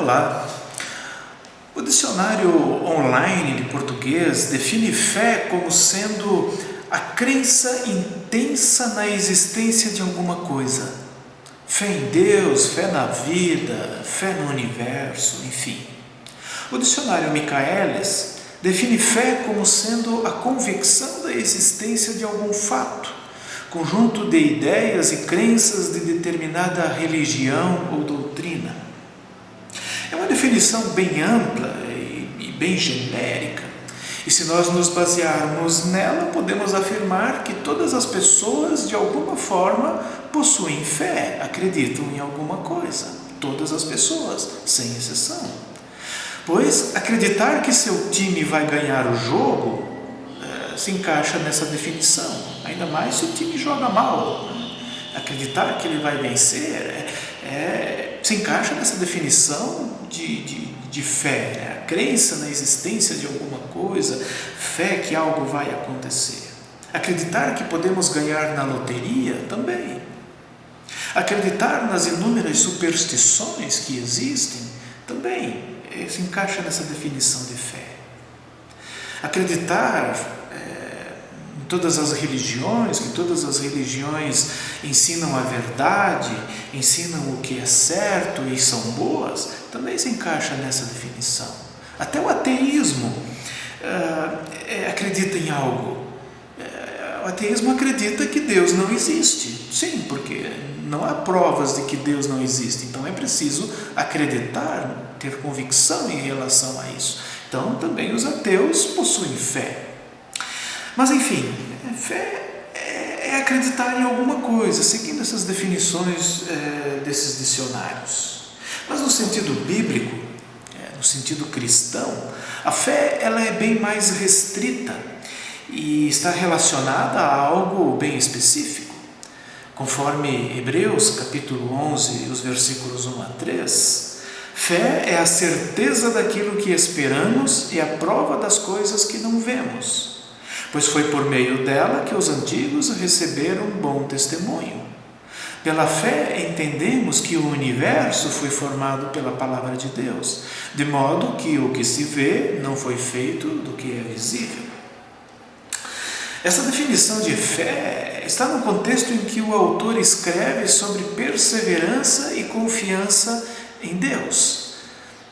Olá! O dicionário online de português define fé como sendo a crença intensa na existência de alguma coisa. Fé em Deus, fé na vida, fé no universo, enfim. O dicionário Michaelis define fé como sendo a convicção da existência de algum fato, conjunto de ideias e crenças de determinada religião ou doutrina. É uma definição bem ampla e bem genérica, e se nós nos basearmos nela, podemos afirmar que todas as pessoas, de alguma forma, possuem fé, acreditam em alguma coisa. Todas as pessoas, sem exceção. Pois acreditar que seu time vai ganhar o jogo se encaixa nessa definição, ainda mais se o time joga mal. Acreditar que ele vai vencer se encaixa nessa definição de fé, né? A crença na existência de alguma coisa, fé que algo vai acontecer. Acreditar que podemos ganhar na loteria também. Acreditar nas inúmeras superstições que existem também se encaixa nessa definição de fé. Acreditar em todas as religiões, que todas as religiões ensinam a verdade, ensinam o que é certo e são boas, também se encaixa nessa definição. Até o ateísmo acredita em algo. O ateísmo acredita que Deus não existe. Sim, porque não há provas de que Deus não existe. Então é preciso acreditar, ter convicção em relação a isso. Então também os ateus possuem fé. Mas enfim, fé é acreditar em alguma coisa, seguindo essas definições desses dicionários. Mas no sentido bíblico, no sentido cristão, a fé ela é bem mais restrita e está relacionada a algo bem específico. Conforme Hebreus capítulo 11, os versículos 1 a 3, fé é a certeza daquilo que esperamos e a prova das coisas que não vemos, pois foi por meio dela que os antigos receberam bom testemunho. Pela fé entendemos que o universo foi formado pela palavra de Deus, de modo que o que se vê não foi feito do que é visível. Essa definição de fé está no contexto em que o autor escreve sobre perseverança e confiança em Deus.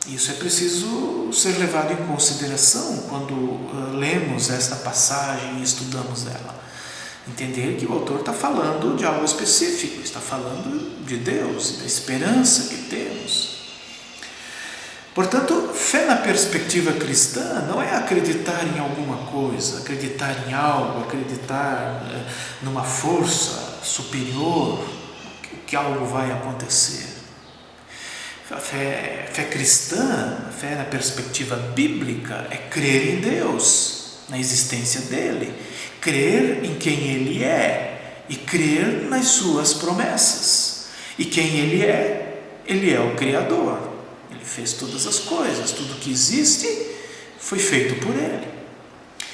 Isso é preciso ser levado em consideração quando lemos esta passagem e estudamos ela. Entender que o autor está falando de algo específico, está falando de Deus e da esperança que temos. Portanto, fé na perspectiva cristã não é acreditar em alguma coisa, acreditar em algo, acreditar numa força superior, que algo vai acontecer. A fé cristã, a fé na perspectiva bíblica, é crer em Deus, na existência dele, crer em quem ele é e crer nas suas promessas. E quem ele é o Criador. Ele fez todas as coisas, tudo que existe foi feito por ele.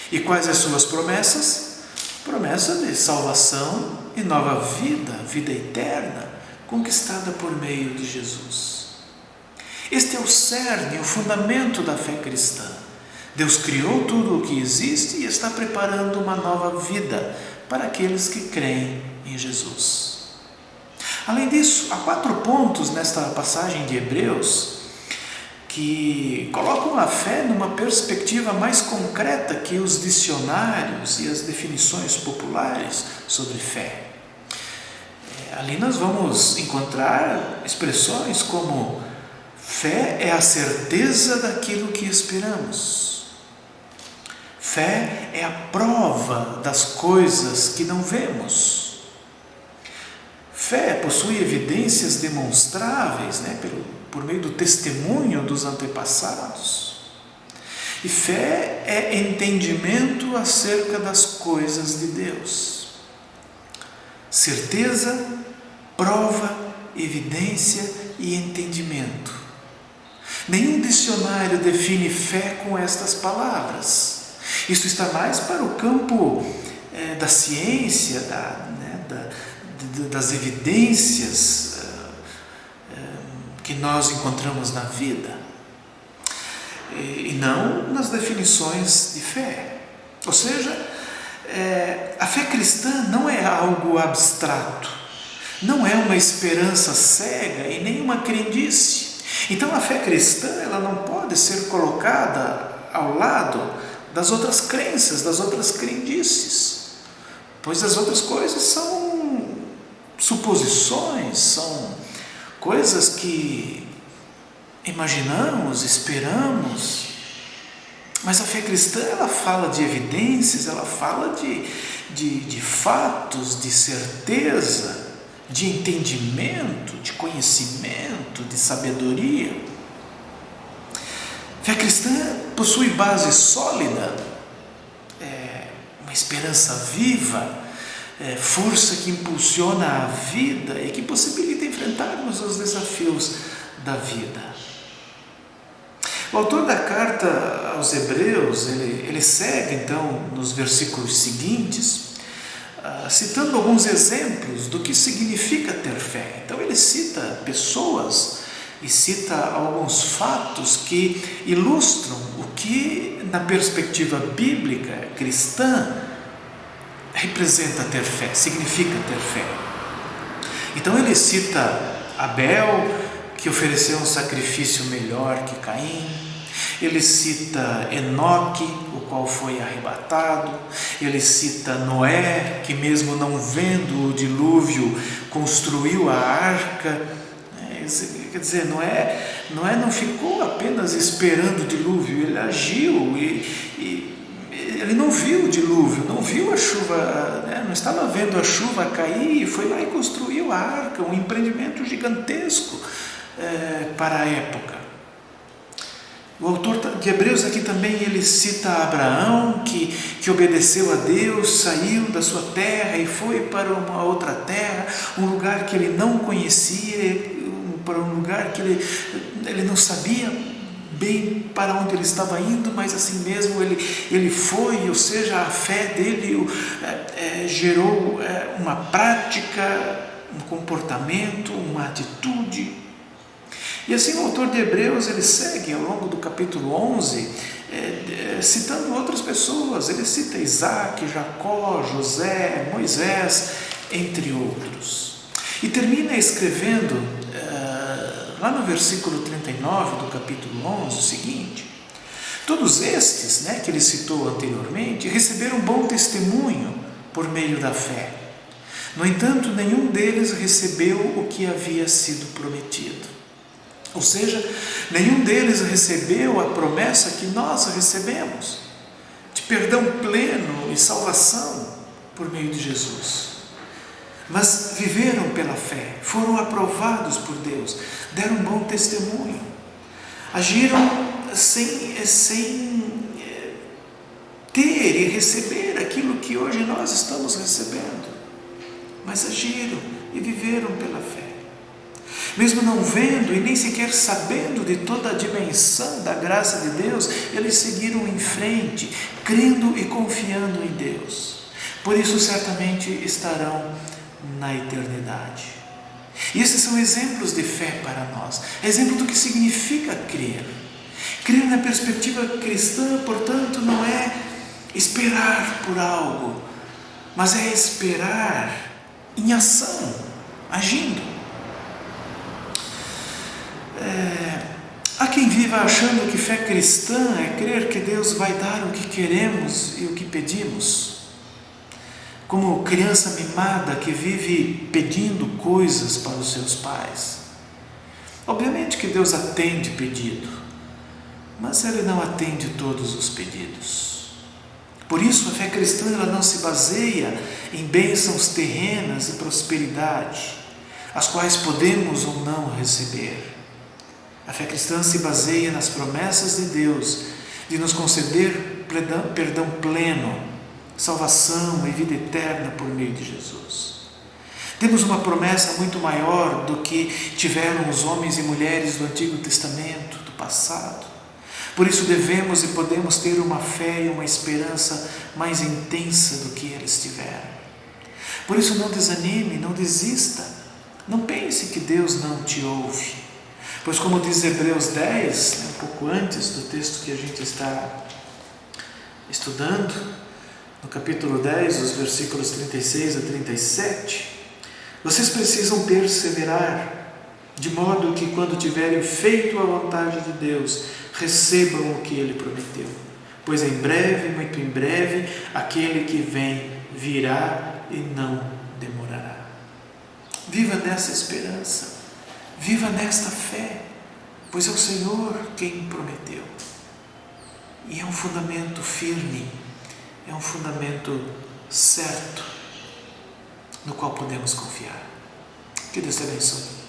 E quais as suas promessas? Promessa de salvação e nova vida, vida eterna, conquistada por meio de Jesus. Este é o cerne, o fundamento da fé cristã. Deus criou tudo o que existe e está preparando uma nova vida para aqueles que creem em Jesus. Além disso, há 4 pontos nesta passagem de Hebreus que colocam a fé numa perspectiva mais concreta que os dicionários e as definições populares sobre fé. Ali nós vamos encontrar expressões como: fé é a certeza daquilo que esperamos. Fé é a prova das coisas que não vemos. Fé possui evidências demonstráveis, por meio do testemunho dos antepassados. E fé é entendimento acerca das coisas de Deus. Certeza, prova, evidência e entendimento. Nenhum dicionário define fé com estas palavras. Isso está mais para o campo da ciência, das evidências que nós encontramos na vida, e não nas definições de fé. Ou seja, a fé cristã não é algo abstrato, não é uma esperança cega e nem uma crendice. Então a fé cristã ela não pode ser colocada ao lado das outras crenças, das outras crendices, pois as outras coisas são suposições, são coisas que imaginamos, esperamos. Mas a fé cristã ela fala de evidências, ela fala de fatos, de certeza, de entendimento, de conhecimento, de sabedoria. A fé cristã possui base sólida, uma esperança viva, força que impulsiona a vida e que possibilita enfrentarmos os desafios da vida. O autor da carta aos Hebreus, ele segue então nos versículos seguintes, citando alguns exemplos do que significa ter fé. Então ele cita pessoas e cita alguns fatos que ilustram o que, na perspectiva bíblica cristã, representa ter fé, significa ter fé. Então ele cita Abel, que ofereceu um sacrifício melhor que Caim. Ele cita Enoque, o qual foi arrebatado. Ele cita Noé, que mesmo não vendo o dilúvio, construiu a arca. Quer dizer, Noé não ficou apenas esperando o dilúvio, ele agiu e ele não viu o dilúvio, não viu a chuva, não estava vendo a chuva cair, e foi lá e construiu a arca, um empreendimento gigantesco para a época. O autor de Hebreus aqui também ele cita Abraão, que obedeceu a Deus, saiu da sua terra e foi para uma outra terra, um lugar que ele não conhecia, para um lugar que ele não sabia bem para onde ele estava indo, mas assim mesmo ele foi, ou seja, a fé dele gerou uma prática, um comportamento, uma atitude. E assim o autor de Hebreus ele segue ao longo do capítulo 11, citando outras pessoas. Ele cita Isaac, Jacó, José, Moisés, entre outros. E termina escrevendo, lá no versículo 39 do capítulo 11, o seguinte: todos estes, que ele citou anteriormente, receberam bom testemunho por meio da fé. No entanto, nenhum deles recebeu o que havia sido prometido. Ou seja, nenhum deles recebeu a promessa que nós recebemos, de perdão pleno e salvação por meio de Jesus. Mas viveram pela fé, foram aprovados por Deus, deram um bom testemunho, agiram sem ter e receber aquilo que hoje nós estamos recebendo, mas agiram e viveram pela fé. Mesmo não vendo e nem sequer sabendo de toda a dimensão da graça de Deus, eles seguiram em frente, crendo e confiando em Deus. Por isso certamente estarão na eternidade. E esses são exemplos de fé para nós, exemplo do que significa crer. Crer na perspectiva cristã, portanto, não é esperar por algo, mas é esperar em ação, agindo. Há quem viva achando que fé cristã é crer que Deus vai dar o que queremos e o que pedimos, como criança mimada que vive pedindo coisas para os seus pais. Obviamente que Deus atende pedido, mas Ele não atende todos os pedidos. Por isso a fé cristã ela não se baseia em bênçãos terrenas e prosperidade, as quais podemos ou não receber. A fé cristã se baseia nas promessas de Deus, de nos conceder perdão pleno, salvação e vida eterna por meio de Jesus. Temos uma promessa muito maior do que tiveram os homens e mulheres do Antigo Testamento, do passado. Por isso devemos e podemos ter uma fé e uma esperança mais intensa do que eles tiveram. Por isso não desanime, não desista, não pense que Deus não te ouve. Pois como diz Hebreus 10, um pouco antes do texto que a gente está estudando, no capítulo 10, os versículos 36 a 37, vocês precisam perseverar, de modo que quando tiverem feito a vontade de Deus, recebam o que Ele prometeu. Pois em breve, muito em breve, aquele que vem virá e não demorará. Viva nessa esperança, viva nesta fé, pois é o Senhor quem prometeu. E é um fundamento firme, é um fundamento certo, no qual podemos confiar. Que Deus te abençoe.